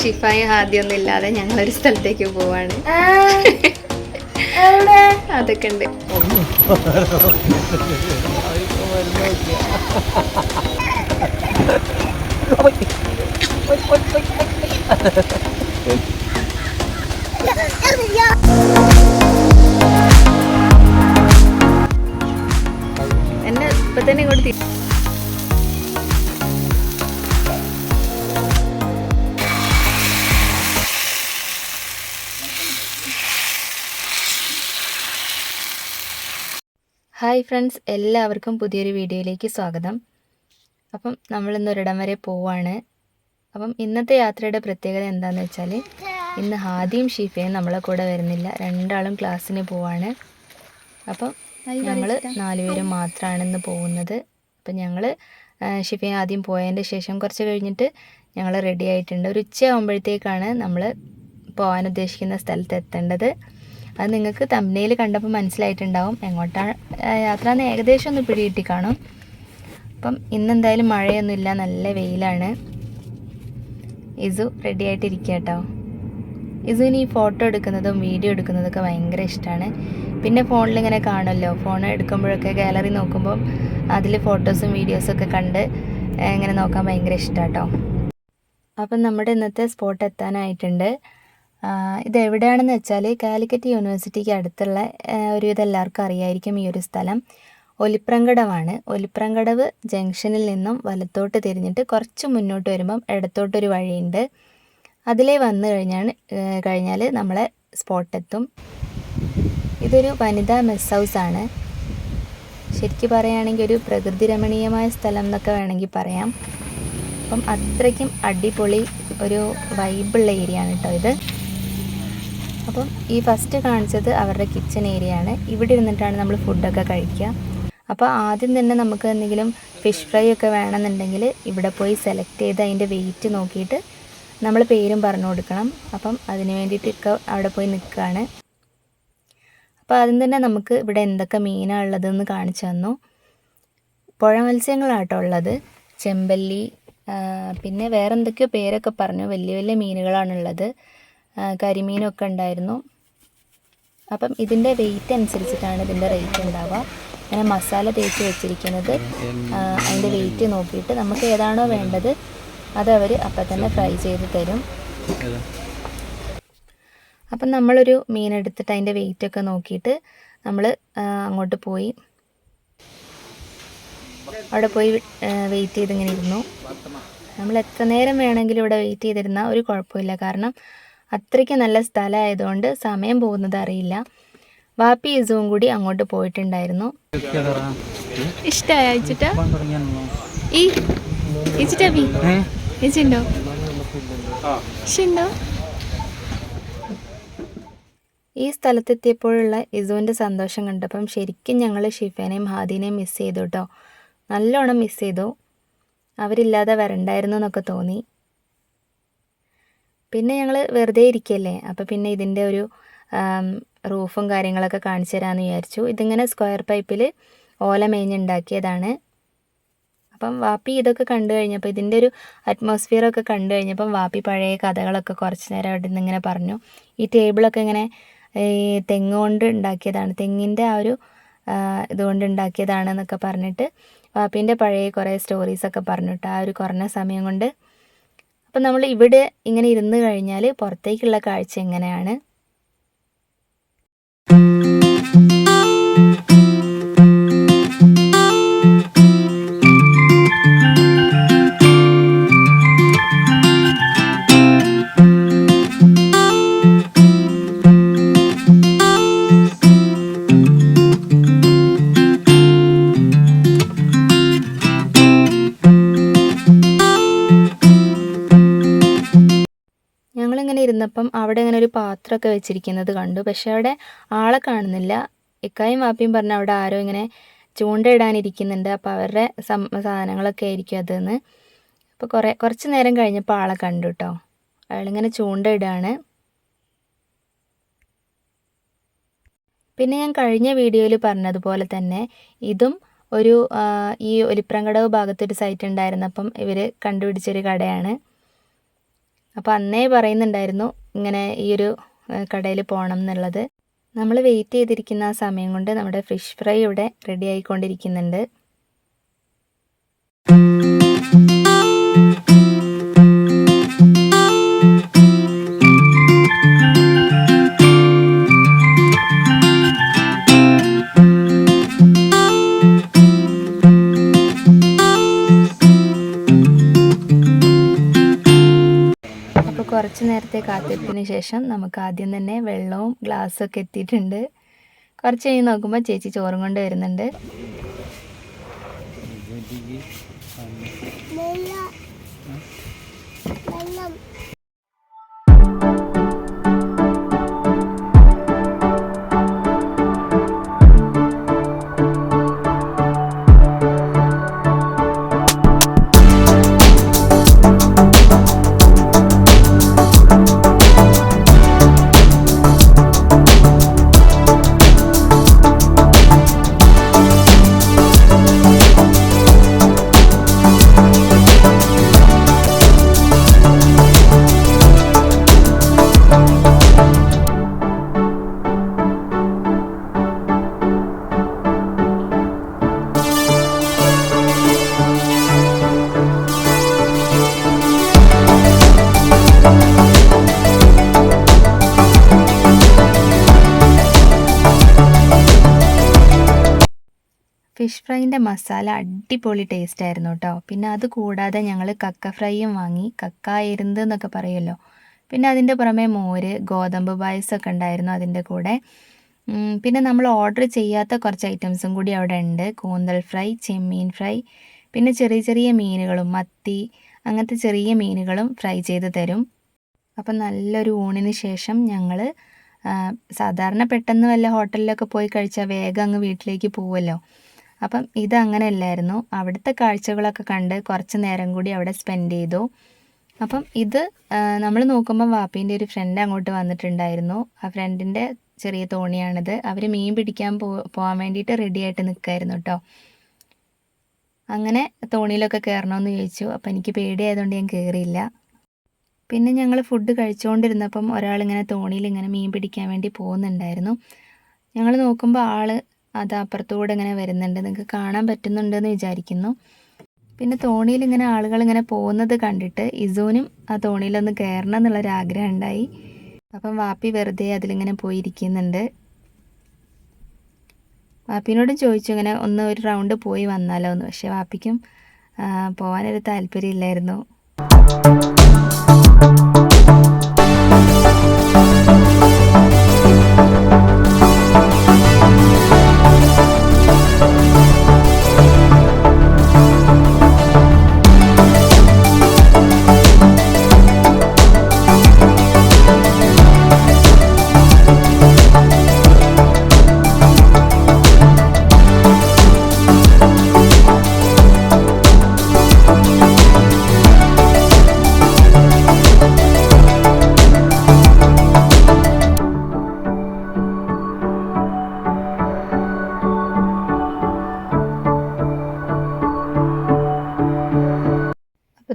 ഷിഫായും ആദ്യമൊന്നും ഇല്ലാതെ ഞങ്ങളൊരു സ്ഥലത്തേക്ക് പോവാണ്. അതൊക്കെ ഉണ്ട്. എന്നെ ഇപ്പൊ തന്നെ ഇങ്ങോട്ട് ഹായ് ഫ്രണ്ട്സ്, എല്ലാവർക്കും പുതിയൊരു വീഡിയോയിലേക്ക് സ്വാഗതം. അപ്പം നമ്മളിന്ന് ഒരിടം വരെ പോവാണ്. അപ്പം ഇന്നത്തെ യാത്രയുടെ പ്രത്യേകത എന്താണെന്ന് വെച്ചാൽ ഇന്ന് ഹാദിയും ഷീഫയും നമ്മളെ കൂടെ വരുന്നില്ല, രണ്ടാളും ക്ലാസ്സിന് പോവാണ്. അപ്പം ഞങ്ങൾ 4 പേരും മാത്രമാണ് ഇന്ന് പോകുന്നത്. അപ്പം ഞങ്ങൾ ഷിഫയും ആദ്യം പോയതിൻ്റെ ശേഷം കുറച്ച് കഴിഞ്ഞിട്ട് ഞങ്ങൾ റെഡി ആയിട്ടുണ്ട്. ഒരു ഉച്ചയാകുമ്പോഴത്തേക്കാണ് നമ്മൾ പോകാൻ ഉദ്ദേശിക്കുന്ന സ്ഥലത്ത് എത്തേണ്ടത്. അത് നിങ്ങൾക്ക് തംബ്നെയിൽ കണ്ടപ്പോൾ മനസ്സിലായിട്ടുണ്ടാവും എങ്ങോട്ടാണ് യാത്ര എന്ന് ഏകദേശം ഒന്ന് പിടികിട്ടി കാണും. അപ്പം ഇന്നെന്തായാലും മഴയൊന്നുമില്ല, നല്ല വെയിലാണ്. ഇസു റെഡി ആയിട്ടിരിക്കുക കേട്ടോ. ഇസുവിന് ഈ ഫോട്ടോ എടുക്കുന്നതും വീഡിയോ എടുക്കുന്നതൊക്കെ ഭയങ്കര ഇഷ്ടമാണ്. പിന്നെ ഫോണിൽ ഇങ്ങനെ കാണുമല്ലോ, ഫോൺ എടുക്കുമ്പോഴൊക്കെ ഗാലറി നോക്കുമ്പം അതിൽ ഫോട്ടോസും വീഡിയോസൊക്കെ കണ്ട് ഇങ്ങനെ നോക്കാൻ ഭയങ്കര ഇഷ്ടമാണ് കേട്ടോ. അപ്പം നമ്മുടെ ഇന്നത്തെ സ്പോട്ട് എത്താനായിട്ടുണ്ട്. ഇത് എവിടെയാണെന്ന് വെച്ചാൽ കാലിക്കറ്റ് യൂണിവേഴ്സിറ്റിക്ക് അടുത്തുള്ള ഒരുവിധം എല്ലാവർക്കും അറിയായിരിക്കും ഈ ഒരു സ്ഥലം. ഒലിപ്രങ്കടവാണ്. ഒലിപ്രങ്കടവ് ജംഗ്ഷനിൽ നിന്നും വലത്തോട്ട് തിരിഞ്ഞിട്ട് കുറച്ച് മുന്നോട്ട് വരുമ്പം ഇടത്തോട്ടൊരു വഴിയുണ്ട്. അതിലേ വന്നു കഴിഞ്ഞാൽ നമ്മളെ സ്പോട്ടെത്തും. ഇതൊരു വനിതാ മെസ് ഹൗസാണ്. ശരിക്കും പറയുകയാണെങ്കിൽ ഒരു പ്രകൃതി രമണീയമായ സ്ഥലം എന്നൊക്കെ വേണമെങ്കിൽ പറയാം. അപ്പം അത്രയ്ക്കും അടിപൊളി ഒരു വൈബുള്ള ഏരിയ ആണ് കേട്ടോ ഇത്. അപ്പം ഈ ഫസ്റ്റ് കാണിച്ചത് അവരുടെ കിച്ചൺ ഏരിയ ആണ്. ഇവിടെ ഇരുന്നിട്ടാണ് നമ്മൾ ഫുഡൊക്കെ കഴിക്കുക. അപ്പോൾ ആദ്യം തന്നെ നമുക്ക് എന്തെങ്കിലും ഫിഷ് ഫ്രൈ ഒക്കെ വേണമെന്നുണ്ടെങ്കിൽ ഇവിടെ പോയി സെലക്ട് ചെയ്ത് അതിൻ്റെ വെയിറ്റ് നോക്കിയിട്ട് നമ്മൾ പേരും പറഞ്ഞു കൊടുക്കണം. അപ്പം അതിന് വേണ്ടിയിട്ടൊക്കെ അവിടെ പോയി നിൽക്കുകയാണ്. അപ്പോൾ ആദ്യം തന്നെ നമുക്ക് ഇവിടെ എന്തൊക്കെ മീനാണ് ഉള്ളതെന്ന് കാണിച്ചു തന്നു. പുഴ മത്സ്യങ്ങളാട്ടോ ഉള്ളത്, ചെമ്പല്ലി, പിന്നെ വേറെ എന്തൊക്കെയോ പേരൊക്കെ പറഞ്ഞു. വലിയ വലിയ മീനുകളാണുള്ളത്, കരിമീനൊക്കെ ഉണ്ടായിരുന്നു. അപ്പം ഇതിൻ്റെ വെയിറ്റ് അനുസരിച്ചിട്ടാണ് ഇതിൻ്റെ റേറ്റ് ഉണ്ടാവുക. അങ്ങനെ മസാല തേച്ച് വെച്ചിരിക്കുന്നത് അതിൻ്റെ വെയിറ്റ് നോക്കിയിട്ട് നമുക്ക് ഏതാണോ വേണ്ടത് അത് അവർ അപ്പം തന്നെ ഫ്രൈ ചെയ്ത് തരും. അപ്പം നമ്മളൊരു മീൻ എടുത്തിട്ട് അതിൻ്റെ വെയിറ്റൊക്കെ നോക്കിയിട്ട് നമ്മൾ അങ്ങോട്ട് പോയി അവിടെ പോയി വെയിറ്റ് ചെയ്തിങ്ങനെ ഇരുന്നു. നമ്മൾ എത്ര നേരം വേണമെങ്കിലും ഇവിടെ വെയിറ്റ് ചെയ്തിരുന്നാൽ ഒരു കുഴപ്പമില്ല, കാരണം അത്രയ്ക്ക് നല്ല സ്ഥലമായതുകൊണ്ട് സമയം പോകുന്നത് അറിയില്ല. വാപ്പി ഇസുവും കൂടി അങ്ങോട്ട് പോയിട്ടുണ്ടായിരുന്നു. ഇഷ്ടമായി അയച്ചിട്ടോ ഈ സ്ഥലത്തെത്തിയപ്പോഴുള്ള ഇസുവിൻ്റെ സന്തോഷം കണ്ടപ്പം ശരിക്കും ഞങ്ങൾ ഷിഫേനെയും ഹാദിനെയും മിസ് ചെയ്തു കേട്ടോ. നല്ലോണം മിസ് ചെയ്തു. അവരില്ലാതെ വരണ്ടായിരുന്നു എന്നൊക്കെ തോന്നി. പിന്നെ ഞങ്ങൾ വെറുതെ ഇരിക്കല്ലേ, അപ്പോൾ പിന്നെ ഇതിൻ്റെ ഒരു റൂഫും കാര്യങ്ങളൊക്കെ കാണിച്ചു തരാമെന്ന് വിചാരിച്ചു. ഇതിങ്ങനെ സ്ക്വയർ പൈപ്പിൽ ഓല മേഞ്ഞുണ്ടാക്കിയതാണ്. അപ്പം വാപ്പി ഇതൊക്കെ കണ്ടു കഴിഞ്ഞപ്പോൾ, ഇതിൻ്റെ ഒരു അറ്റ്മോസ്ഫിയറൊക്കെ കണ്ടു കഴിഞ്ഞപ്പം വാപ്പി പഴയ കഥകളൊക്കെ കുറച്ച് നേരം അവിടെ നിന്ന് ഇങ്ങനെ പറഞ്ഞു. ഈ ടേബിളൊക്കെ ഇങ്ങനെ ഈ തെങ്ങ് കൊണ്ട് ഉണ്ടാക്കിയതാണ്, തെങ്ങിൻ്റെ ആ ഒരു ഇതുകൊണ്ട് ഉണ്ടാക്കിയതാണെന്നൊക്കെ പറഞ്ഞിട്ട് വാപ്പീൻ്റെ പഴയ കുറേ സ്റ്റോറീസൊക്കെ പറഞ്ഞിട്ട് ആ ഒരു കുറഞ്ഞ സമയം കൊണ്ട്. അപ്പം നമ്മൾ ഇവിടെ ഇങ്ങനെ ഇരുന്ന് കഴിഞ്ഞാൽ പുറത്തേക്കുള്ള കാഴ്ച എങ്ങനെയാണ്. ഇരുന്നപ്പം അവിടെ ഇങ്ങനെ ഒരു പാത്രമൊക്കെ വെച്ചിരിക്കുന്നത് കണ്ടു. പക്ഷെ അവിടെ ആളെ കാണുന്നില്ല. ഇക്കായും വാപ്പിയും പറഞ്ഞ അവിടെ ആരോ ഇങ്ങനെ ചൂണ്ടയിടാനിരിക്കുന്നുണ്ട്, അപ്പോൾ അവരുടെ സാധനങ്ങളൊക്കെ ആയിരിക്കും അതെന്ന്. അപ്പോൾ കുറച്ച് നേരം കഴിഞ്ഞപ്പോൾ ആളെ കണ്ടു കേട്ടോ. അയാളിങ്ങനെ ചൂണ്ടയിടാണ്. പിന്നെ ഞാൻ കഴിഞ്ഞ വീഡിയോയിൽ പറഞ്ഞതുപോലെ തന്നെ ഇതും ഒരു ഈ ഒലിപ്രങ്കടവ് ഭാഗത്തൊരു സൈറ്റ് ഉണ്ടായിരുന്നപ്പം ഇവർ കണ്ടുപിടിച്ചൊരു കടയാണ്. അപ്പോൾ അന്നേ പറയുന്നുണ്ടായിരുന്നു ഇങ്ങനെ ഈ ഒരു കടയിൽ പോകണം എന്നുള്ളത്. നമ്മൾ വെയിറ്റ് ചെയ്തിരിക്കുന്ന ആ സമയം കൊണ്ട് നമ്മുടെ ഫിഷ് ഫ്രൈ ഇവിടെ റെഡി ആയിക്കൊണ്ടിരിക്കുന്നുണ്ട്. അപ്പോൾ കുറച്ച് നേരത്തെ കാത്തിരിപ്പിന് ശേഷം നമുക്ക് ആദ്യം തന്നെ വെള്ളവും ഗ്ലാസ്സും ഒക്കെ എത്തിയിട്ടുണ്ട്. കുറച്ച് കഴിഞ്ഞ് നോക്കുമ്പോൾ ചേച്ചി ചോറും കൊണ്ട് വരുന്നുണ്ട്. ഫിഷ് ഫ്രൈൻ്റെ മസാല അടിപൊളി ടേസ്റ്റ് ആയിരുന്നു കേട്ടോ. പിന്നെ അത് കൂടാതെ ഞങ്ങൾ കക്ക ഫ്രൈയും വാങ്ങി. കക്ക എരുന്ത് എന്നൊക്കെ പറയുമല്ലോ. പിന്നെ അതിൻ്റെ പുറമെ മോര്, ഗോതമ്പ് പായസമൊക്കെ ഉണ്ടായിരുന്നു അതിൻ്റെ കൂടെ. പിന്നെ നമ്മൾ ഓർഡർ ചെയ്യാത്ത കുറച്ച് ഐറ്റംസും കൂടി അവിടെ ഉണ്ട്. കൂന്തൽ ഫ്രൈ, ചെമ്മീൻ ഫ്രൈ, പിന്നെ ചെറിയ ചെറിയ മീനുകളും മത്തി അങ്ങനത്തെ ചെറിയ മീനുകളും ഫ്രൈ ചെയ്ത് തരും. അപ്പം നല്ലൊരു ഊണിന് ശേഷം ഞങ്ങൾ സാധാരണ പെട്ടെന്ന് വല്ല ഹോട്ടലിലൊക്കെ പോയി കഴിച്ചാൽ വേഗം അങ്ങ് വീട്ടിലേക്ക് പോവുമല്ലോ. അപ്പം ഇതങ്ങനെയല്ലായിരുന്നു. അവിടുത്തെ കാഴ്ചകളൊക്കെ കണ്ട് കുറച്ച് നേരം കൂടി അവിടെ സ്പെൻഡ് ചെയ്തു. അപ്പം ഇത് നമ്മൾ നോക്കുമ്പം വാപ്പീൻ്റെ ഒരു ഫ്രണ്ട് അങ്ങോട്ട് വന്നിട്ടുണ്ടായിരുന്നു. ആ ഫ്രണ്ടിൻ്റെ ചെറിയ തോണിയാണിത്. അവർ മീൻ പിടിക്കാൻ പോകാൻ വേണ്ടിയിട്ട് റെഡി ആയിട്ട് നിൽക്കുമായിരുന്നു കേട്ടോ. അങ്ങനെ തോണിയിലൊക്കെ കയറണമെന്ന് ചോദിച്ചു. അപ്പം എനിക്ക് പേടിയായതുകൊണ്ട് ഞാൻ കയറിയില്ല. പിന്നെ ഞങ്ങൾ ഫുഡ് കഴിച്ചുകൊണ്ടിരുന്നപ്പം ഒരാളിങ്ങനെ തോണിയിൽ ഇങ്ങനെ മീൻ പിടിക്കാൻ വേണ്ടി പോകുന്നുണ്ടായിരുന്നു. ഞങ്ങൾ നോക്കുമ്പോൾ ആൾ അത് അപ്പുറത്തൂടെ ഇങ്ങനെ വരുന്നുണ്ട്. നിങ്ങൾക്ക് കാണാൻ പറ്റുന്നുണ്ടെന്ന് വിചാരിക്കുന്നു. പിന്നെ തോണിയിൽ ഇങ്ങനെ ആളുകൾ ഇങ്ങനെ പോകുന്നത് കണ്ടിട്ട് ഇസൂനും ആ തോണിയിലൊന്ന് കയറണം എന്നുള്ളൊരാഗ്രഹം ഉണ്ടായി. അപ്പം വാപ്പി വെറുതെ അതിലിങ്ങനെ പോയിരിക്കുന്നുണ്ട്. വാപ്പിനോടും ചോദിച്ചു ഇങ്ങനെ ഒന്ന് ഒരു റൗണ്ട് പോയി വന്നാലോ എന്ന്. പക്ഷേ വാപ്പിക്കും പോകാനൊരു താല്പര്യമില്ലായിരുന്നു.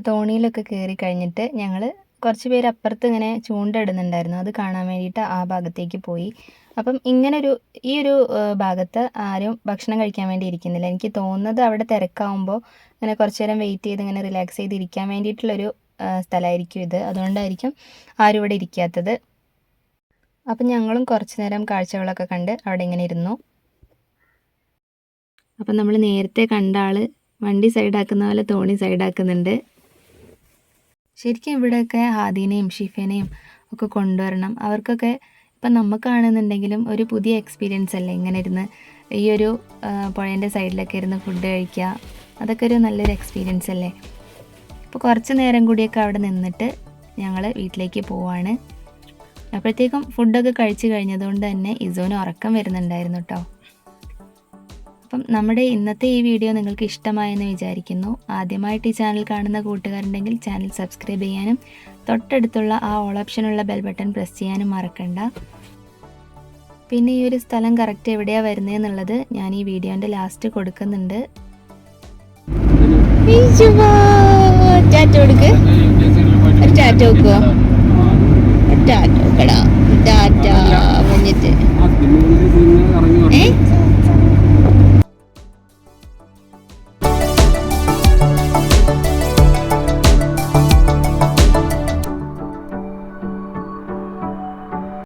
തോണിയിലൊക്കെ കയറി കഴിഞ്ഞിട്ട് ഞങ്ങൾ കുറച്ച് പേര് അപ്പുറത്ത് ഇങ്ങനെ ചൂണ്ടയിടുന്നുണ്ടായിരുന്നു. അത് കാണാൻ വേണ്ടിയിട്ട് ആ ഭാഗത്തേക്ക് പോയി. അപ്പം ഈ ഒരു ഭാഗത്ത് ആരും ഭക്ഷണം കഴിക്കാൻ വേണ്ടി ഇരിക്കുന്നില്ല. എനിക്ക് തോന്നുന്നത് അവിടെ തിരക്കാവുമ്പോൾ ഇങ്ങനെ കുറച്ച് നേരം വെയിറ്റ് ചെയ്ത് ഇങ്ങനെ റിലാക്സ് ചെയ്ത് ഇരിക്കാൻ വേണ്ടിയിട്ടുള്ളൊരു സ്ഥലമായിരിക്കും ഇത്. അതുകൊണ്ടായിരിക്കും ആരും ഇവിടെ ഇരിക്കാത്തത്. അപ്പം ഞങ്ങളും കുറച്ച് നേരം കാഴ്ചകളൊക്കെ കണ്ട് അവിടെ ഇങ്ങനെ ഇരുന്നു. അപ്പം നമ്മൾ നേരത്തെ കണ്ട ആൾ വണ്ടി സൈഡാക്കുന്ന പോലെ തോണി സൈഡാക്കുന്നുണ്ട്. ശരിക്കും ഇവിടെയൊക്കെ ഹാദീനെയും ഷിഫേനെയും ഒക്കെ കൊണ്ടുവരണം. അവർക്കൊക്കെ ഇപ്പം നമുക്കാണെന്നുണ്ടെങ്കിലും ഒരു പുതിയ എക്സ്പീരിയൻസ് അല്ലേ ഇങ്ങനെ ഇരുന്ന് ഈ ഒരു പുഴേൻ്റെ സൈഡിലൊക്കെ ഇരുന്ന് ഫുഡ് കഴിക്കുക. അതൊക്കെ ഒരു നല്ലൊരു എക്സ്പീരിയൻസ് അല്ലേ. അപ്പോൾ കുറച്ച് നേരം കൂടിയൊക്കെ അവിടെ നിന്നിട്ട് ഞങ്ങൾ വീട്ടിലേക്ക് പോവാണ്. അപ്പോഴത്തേക്കും ഫുഡൊക്കെ കഴിച്ച് കഴിഞ്ഞതുകൊണ്ട് തന്നെ ഇസോന് ഉറക്കം വരുന്നുണ്ടായിരുന്നു കേട്ടോ. അപ്പം നമ്മുടെ ഇന്നത്തെ ഈ വീഡിയോ നിങ്ങൾക്ക് ഇഷ്ടമായെന്ന് വിചാരിക്കുന്നു. ആദ്യമായിട്ട് ഈ ചാനൽ കാണുന്ന കൂട്ടുകാരുണ്ടെങ്കിൽ ചാനൽ സബ്സ്ക്രൈബ് ചെയ്യാനും തൊട്ടടുത്തുള്ള ആ ഓൾ ഓപ്ഷനുള്ള ബെൽ ബട്ടൺ പ്രസ് ചെയ്യാനും മറക്കണ്ട. പിന്നെ ഈ ഒരു സ്ഥലം കറക്റ്റ് എവിടെയാണ് വരുന്നതെന്നുള്ളത് ഞാൻ ഈ വീഡിയോൻ്റെ ലാസ്റ്റ് കൊടുക്കുന്നുണ്ട്. ടാറ്റ കൊടുക്ക്. ഒരു ടാറ്റ വെക്കോ, ടാറ്റ വെക്കടാ, ടാറ്റ.